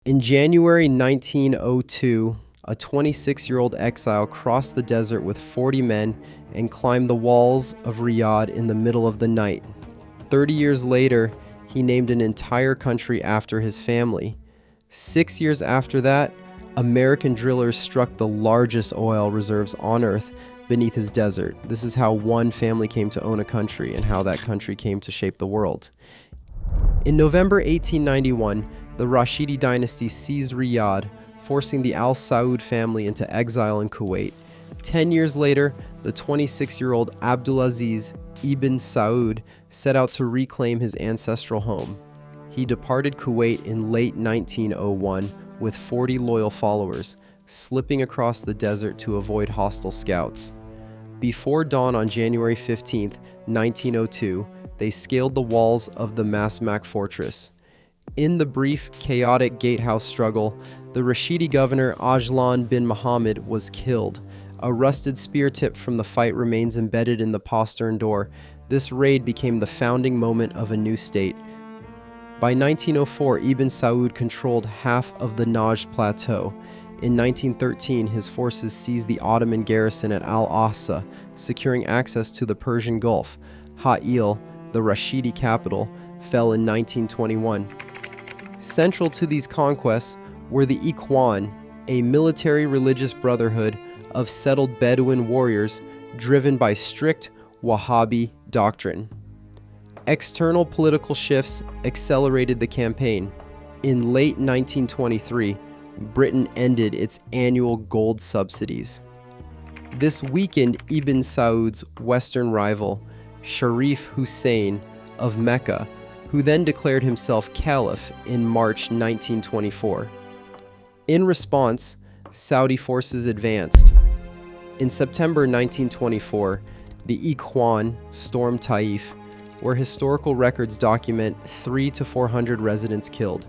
In January 1902, a 26-year-old exile crossed the desert with 40 men and climbed the walls of Riyadh in the middle of the night. 30 years later, he named an entire country after his family. 6 years after that, American drillers struck the largest oil reserves on Earth beneath his desert. This is how one family came to own a country and how that country came to shape the world. In November 1891, the Rashidi dynasty seized Riyadh, forcing the Al Saud family into exile in Kuwait. 10 years later, the 26-year-old Abdulaziz Ibn Saud set out to reclaim his ancestral home. He departed Kuwait in late 1901 with 40 loyal followers, slipping across the desert to avoid hostile scouts. Before dawn on January 15, 1902, they scaled the walls of the Masmak fortress. In the brief, chaotic gatehouse struggle, the Rashidi governor Ajlan bin Muhammad was killed. A rusted spear tip from the fight remains embedded in the postern door. This raid became the founding moment of a new state. By 1904, Ibn Saud controlled half of the Najd Plateau. In 1913, his forces seized the Ottoman garrison at Al-Ahsa, securing access to the Persian Gulf. Ha'il, the Rashidi capital, fell in 1921. Central to these conquests were the Ikhwan, a military religious brotherhood of settled Bedouin warriors driven by strict Wahhabi doctrine. External political shifts accelerated the campaign. In late 1923, Britain ended its annual gold subsidies. This weakened Ibn Saud's western rival, Sharif Hussein of Mecca, who then declared himself caliph in March 1924. In response, Saudi forces advanced. In September 1924, the Ikhwan stormed Taif, where historical records document 300 to 400 residents killed.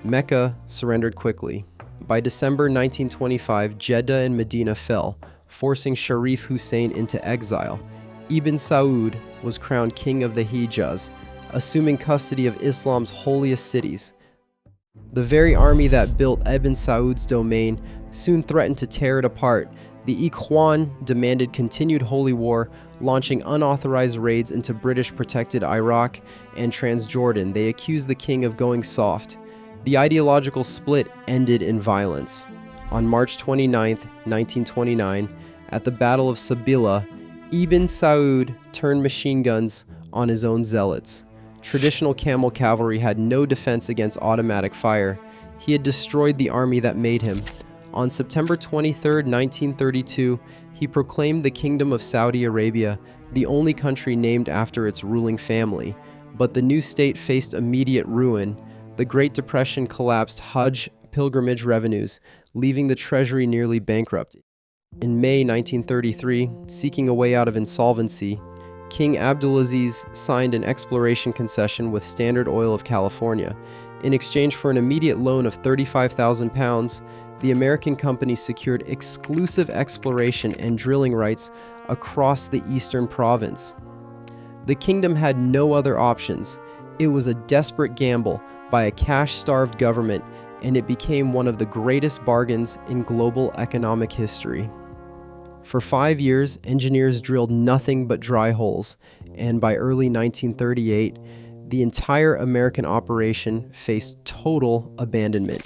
Mecca surrendered quickly. By December 1925, Jeddah and Medina fell, forcing Sharif Hussein into exile. Ibn Saud was crowned king of the Hijaz, assuming custody of Islam's holiest cities. The very army that built Ibn Saud's domain soon threatened to tear it apart. The Ikhwan demanded continued holy war, launching unauthorized raids into British-protected Iraq and Transjordan. They accused the king of going soft. The ideological split ended in violence. On March 29, 1929, at the Battle of Sabila, Ibn Saud turned machine guns on his own zealots. Traditional camel cavalry had no defense against automatic fire. He had destroyed the army that made him. On September 23, 1932, he proclaimed the Kingdom of Saudi Arabia, the only country named after its ruling family. But the new state faced immediate ruin. The Great Depression collapsed Hajj pilgrimage revenues, leaving the treasury nearly bankrupt. In May 1933, seeking a way out of insolvency, King Abdulaziz signed an exploration concession with Standard Oil of California. In exchange for an immediate loan of £35,000, the American company secured exclusive exploration and drilling rights across the eastern province. The kingdom had no other options. It was a desperate gamble by a cash-starved government, and it became one of the greatest bargains in global economic history. For 5 years, engineers drilled nothing but dry holes, and by early 1938, the entire American operation faced total abandonment.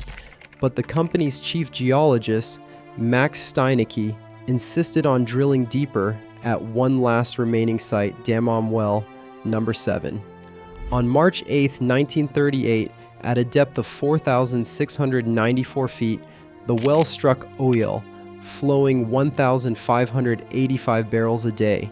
But the company's chief geologist, Max Steinecke, insisted on drilling deeper at one last remaining site, Dammam Well, number 7. On March 8, 1938, at a depth of 4,694 feet, the well struck oil, flowing 1,585 barrels a day.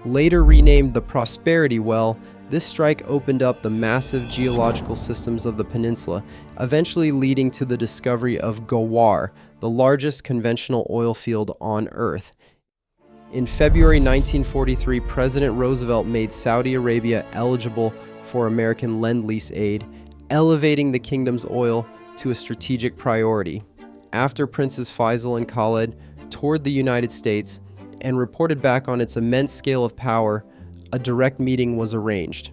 Later renamed the Prosperity Well, this strike opened up the massive geological systems of the peninsula, eventually leading to the discovery of Ghawar, the largest conventional oil field on Earth. In February 1943, President Roosevelt made Saudi Arabia eligible for American Lend-Lease aid, elevating the kingdom's oil to a strategic priority. After Princes Faisal and Khaled toured the United States and reported back on its immense scale of power, a direct meeting was arranged.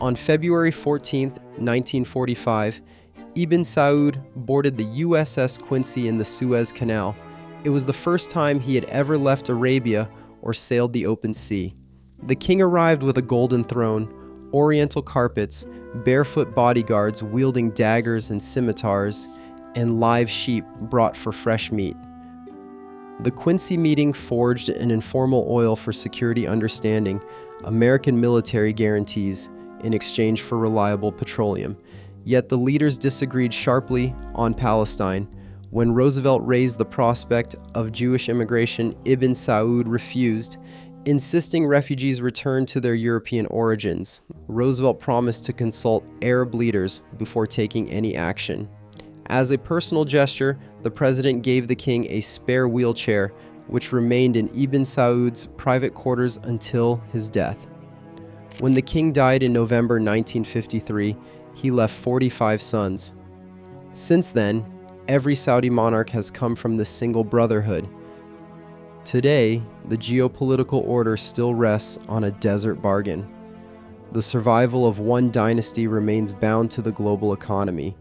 On February 14, 1945, Ibn Saud boarded the USS Quincy in the Suez Canal. It was the first time he had ever left Arabia or sailed the open sea. The king arrived with a golden throne, oriental carpets, barefoot bodyguards wielding daggers and scimitars, and live sheep brought for fresh meat. The Quincy meeting forged an informal oil for security understanding, American military guarantees in exchange for reliable petroleum. Yet the leaders disagreed sharply on Palestine. When Roosevelt raised the prospect of Jewish immigration, Ibn Saud refused, insisting refugees return to their European origins. Roosevelt promised to consult Arab leaders before taking any action. As a personal gesture, the president gave the king a spare wheelchair, which remained in Ibn Saud's private quarters until his death. When the king died in November 1953, he left 45 sons. Since then, every Saudi monarch has come from this single brotherhood. Today, the geopolitical order still rests on a desert bargain. The survival of one dynasty remains bound to the global economy,